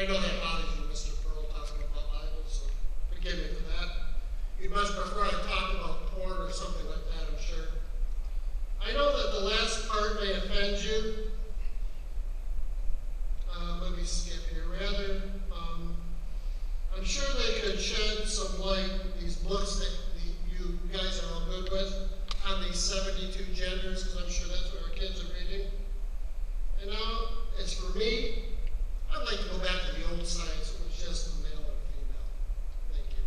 I know that bothers you, Mr. Pearl, talking about Bible, so forgive me for that. You much prefer I talk about porn or something like that, I'm sure. I know that the last part may offend you. Let me skip here. Rather, I'm sure they could shed some light, these books that you guys are all good with, on these 72 genders, because I'm sure that's what our kids are reading. And now, as for me, I'd like to go back to the old science. It was just a male and female. Thank you.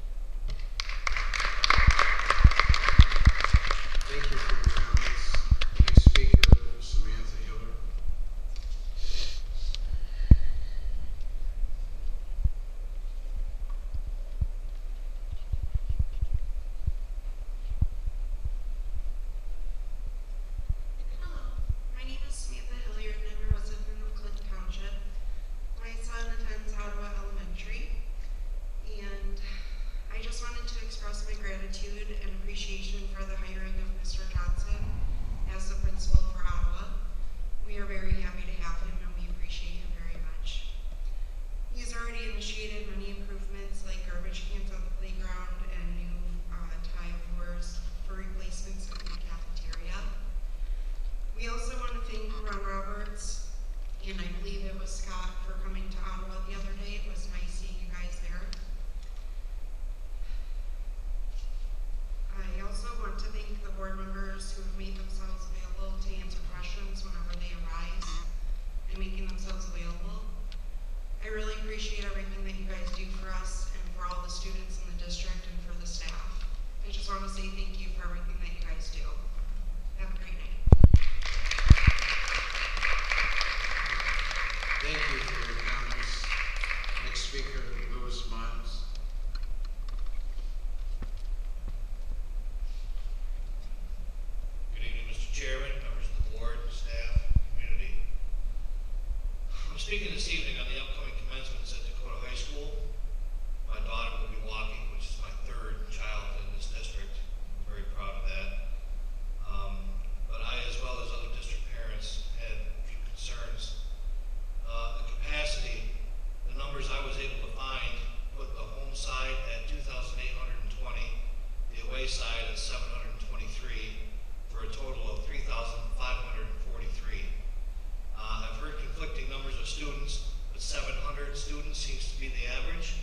Thank you for your comments. Next speaker, Samantha Hiller. Hello, my name is Samantha Hilliard and I'm a resident of Clinton Township. My son attends Ottawa Elementary, and I just wanted to express my gratitude and appreciation for the hiring of Mr. Johnson as the principal for Ottawa. We are very happy to have him and we appreciate him very much. He's already initiated many improvements like garbage cans on the playground and new tile floors for replacements in the cafeteria. We also want to thank Ron Roberts, and I believe it was Scott, for coming to Ottawa the other day. It was nice seeing you guys there. I also want to thank the board members who have made themselves available to answer questions whenever they arise and making themselves available. I really appreciate everything that you guys do for us and for all the students in the district and for the staff. I just want to say thank you for everything that you guys do. Have a great night. Thank you for your comments. Next speaker, Louis Miles. Good evening, Mr. Chairman, members of the board, staff, community. I'm speaking this evening on the upcoming commencements at Dakota High School. My daughter will be walking, which is my third child in this district. I'm very proud of that. But I, as well as other district parents, had a few concerns. The capacity, the numbers I was able to find, put the home side at 2,820, the away side at 723, for a total of 3,543. I've heard conflicting numbers of students, but 700 students seems to be the average.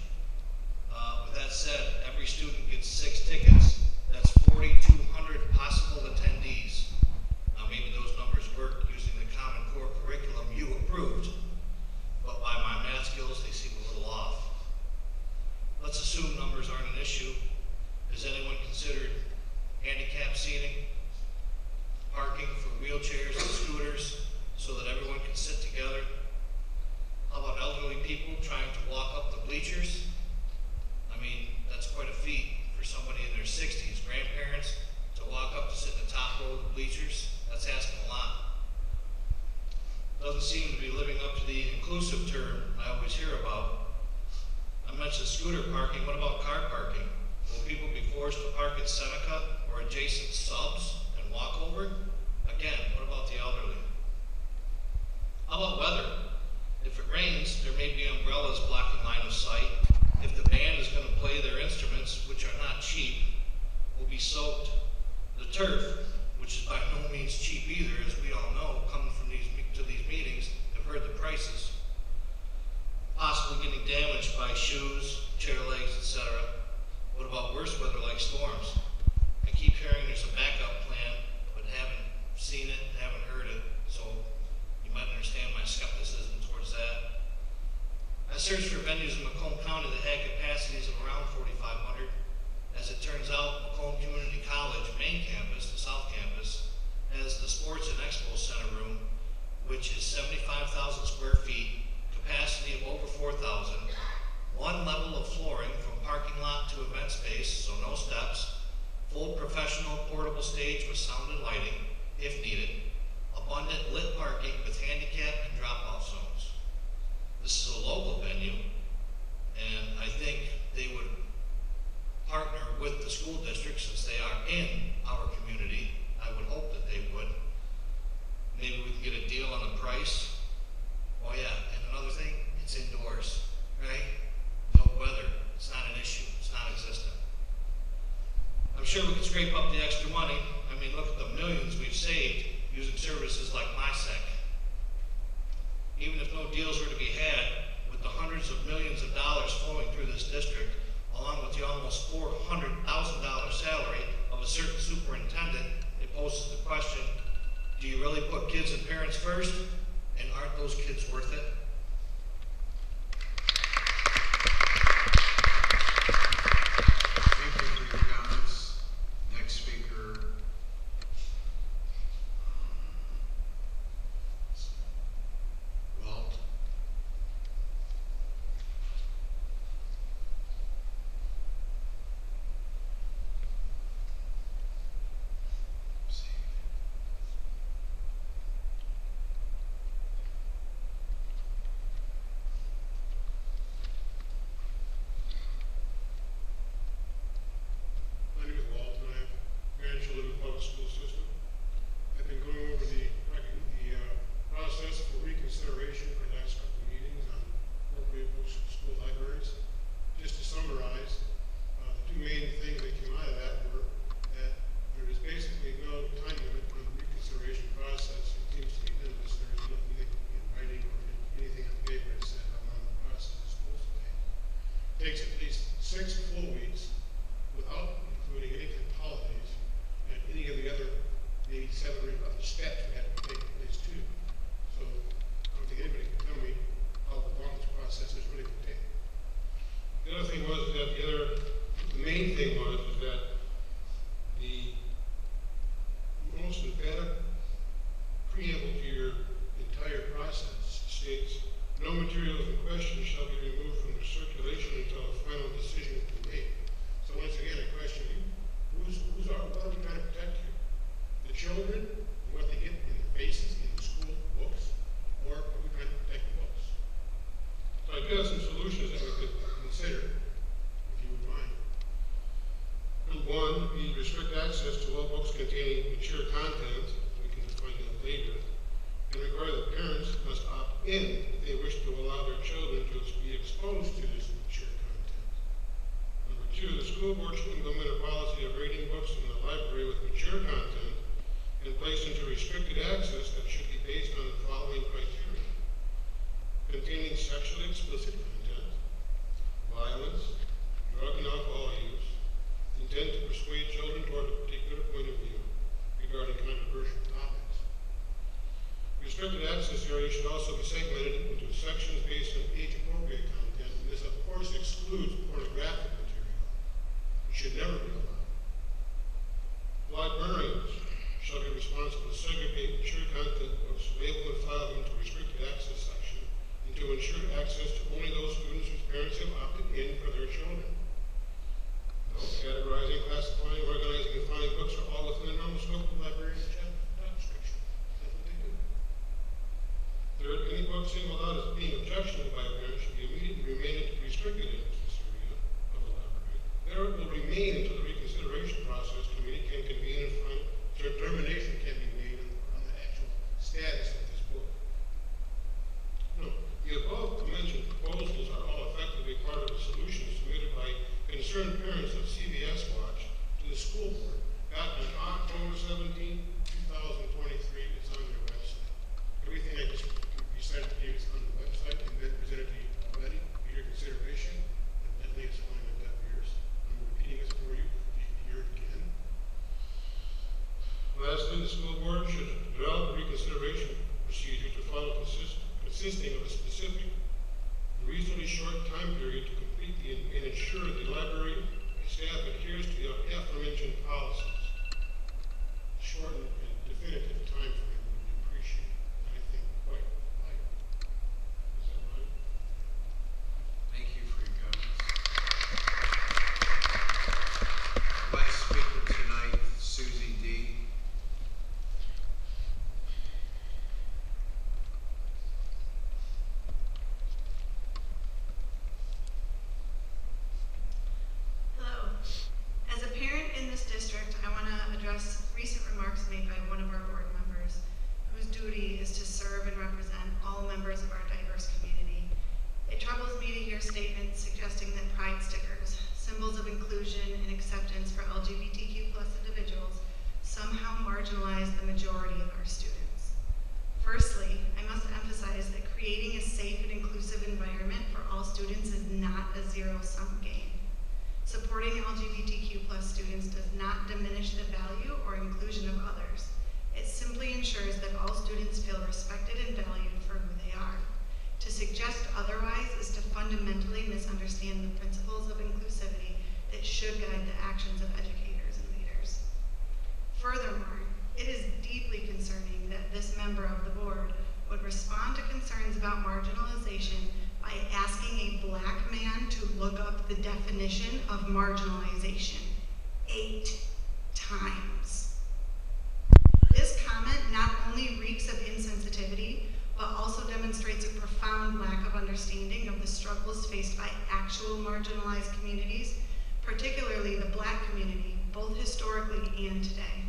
With that said, every student gets 6 tickets. That's 4,200 possible attendees. Now maybe those numbers work using the Common Core curriculum you approved, but by my math skills, they seem a little off. Let's assume numbers aren't an issue. Has anyone considered handicap seating, parking for wheelchairs and scooters so that everyone can sit together? How about elderly people trying to walk up the bleachers? I mean, that's quite a feat for somebody in their 60s. Grandparents to walk up to sit in the top row of the bleachers, that's asking a lot. Doesn't seem to be living up to the inclusive term I always hear about. I mentioned scooter parking. What about car parking? Will people be forced to park at Seneca or adjacent subs and walk over? Again, what about the elderly? How about weather? If it rains, there may be umbrellas blocking line of sight. If the band is going to play their instruments, which are not cheap, will be soaked. The turf, which is by no means cheap either, as we all know, coming from these meetings, have heard the prices. Possibly getting damaged by shoes, chair legs, etc. What about worse weather like storms? I keep hearing there's a backup plan, but haven't seen it, haven't heard it, so you might understand my skepticism towards that. I searched for venues in Macomb County that had capacities of around 4,500. As it turns out, Macomb Community College main campus, the South Campus, has the Sports and Expo Center room, which is 75,000 square feet, capacity of over 4,000, one level of flooring from parking lot to event space, so no steps, full professional portable stage with sound and lighting, if needed, abundant lit parking with handicap and drop-off zones. This is a local venue, and I think they would partner with the school district since they are in our community. I would hope that they would. Maybe we can get a deal on the price. Oh yeah, and another thing, it's indoors. scrape up the extra money. I mean, look at the millions we've saved using services like MySec. Even if no deals were to be had, with the hundreds of millions of dollars flowing through this district, along with the almost $400,000 salary of a certain superintendent, it poses the question, do you really put kids and parents first? And aren't those kids worth it? Thank you for your comments. Next speaker. Walt. My name is Walt, and I have grandchildren in the public school system. I've been going over the process for reconsideration for the last couple of meetings on appropriate books for school libraries. Just to summarize, the two main things that came out of that were that there is basically no time limit on the reconsideration process. It seems to be endless. There is nothing in writing or anything on paper that says how long the process is supposed to take. It takes at least 6 full weeks without including any kind of holidays and any of the other maybe 7 or 8 other steps we have to take place too. So I don't think anybody can tell me how long this process is really going to take. The other thing was that the main thing was that the most emphatic preamble to your entire process states, no materials in question shall be removed from the circulation until a final decision has been made. So once again, I question you, what are we trying to protect here? The children, and what they get in the faces in the school books, or are we trying to protect the books? So I do have some solutions that we could consider, if you would mind. Number one, we restrict access to all books containing mature content, we can define that later, and require that parents must opt in if they wish to allow their children to be exposed to this mature content. Number two, the school board should implement a policy of rating books in the library with mature content and place into restricted access that should be based on the following criteria: containing sexually explicit content, violence, drug and alcohol use, intent to persuade children toward a particular point of view regarding controversial topics. Restricted access areas should also be segmented into sections based on age-appropriate content, and this of course excludes pornographic material. It should never be allowed. Librarians shall be responsible to segregate mature content books, label and file them into restricted access section, and to ensure access to only those students whose parents have opted in for their children. No categorizing, classifying, organizing, and filing books are all within the normal scope of the librarian's job description. That's what they do. Third, any book singled out as being objectionable by a parent should be immediately remanded to the restricted access area of the library. There it will remain until the reconsideration process committee can convene and final determination can be made on the actual status of this book. No, the above mentioned proposals are all effectively part of the solutions submitted by concerned parents of CBS Watch to the school board back on October 17, 2023. It's on their website. Everything I just recited to you is on the website and been presented to you already for your consideration. Evidently, it's only been 10 years. I'm repeating this for you to hear it again. Lastly, the school board should develop a reconsideration procedure to follow consisting of a specific, reasonably short time period to complete and ensure the library staff adheres to the aforementioned policies. Short and definitive time frame would be appreciated, and I think quite vital. Is that right? Thank you for your comments. Last speaker tonight, Susie D. Hello. As a parent in this district, I want to address recent remarks made by one of our board members, whose duty is to serve and represent all members of our diverse community. It troubles me to hear statements suggesting that pride stickers, symbols of inclusion and acceptance for LGBTQ+ individuals, somehow marginalize the majority of our students. Firstly, I must emphasize that creating a safe and inclusive environment for all students is not a zero-sum game. Supporting LGBTQ+ students does not diminish the value or inclusion of others. It simply ensures that all students feel respected and valued for who they are. To suggest otherwise is to fundamentally misunderstand the principles of inclusivity that should guide the actions of educators and leaders. Furthermore, it is deeply concerning that this member of the board would respond to concerns about marginalization by asking a Black man to look up the definition of marginalization 8 times. This comment not only reeks of insensitivity, but also demonstrates a profound lack of understanding of the struggles faced by actual marginalized communities, particularly the Black community, both historically and today.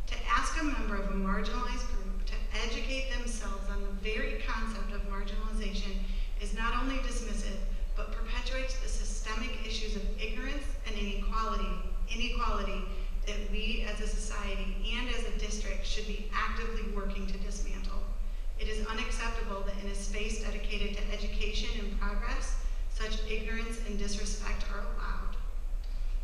To ask a member of a marginalized group to educate themselves on the very concept of marginalization is not only dismissive, but perpetuates the systemic issues of ignorance and inequality that we as a society and as a district should be actively working to dismantle. It is unacceptable that in a space dedicated to education and progress, such ignorance and disrespect are allowed.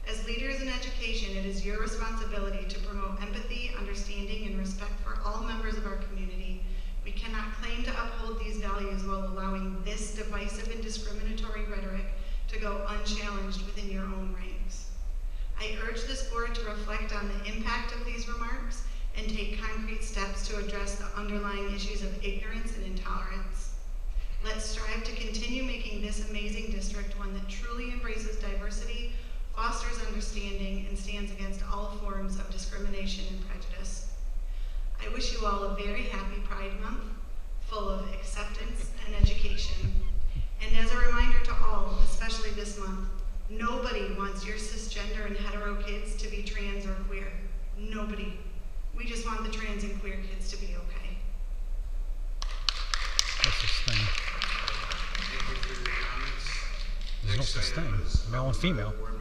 As leaders in education, it is your responsibility to promote empathy, understanding, and respect for all members of our community. We cannot claim to uphold these values while allowing this divisive and discriminatory rhetoric to go unchallenged within your own ranks. I urge this board to reflect on the impact of these remarks and take concrete steps to address the underlying issues of ignorance and intolerance. Let's strive to continue making this amazing district one that truly embraces diversity, fosters understanding, and stands against all forms of discrimination and prejudice. I wish you all a very happy Pride Month, full of acceptance and education. And as a reminder to all, especially this month, nobody wants your cisgender and hetero kids to be trans or queer. Nobody. We just want the trans and queer kids to be okay. What's this thing? Thank you for your comments. There's no Next such item thing. is, Male and female. Board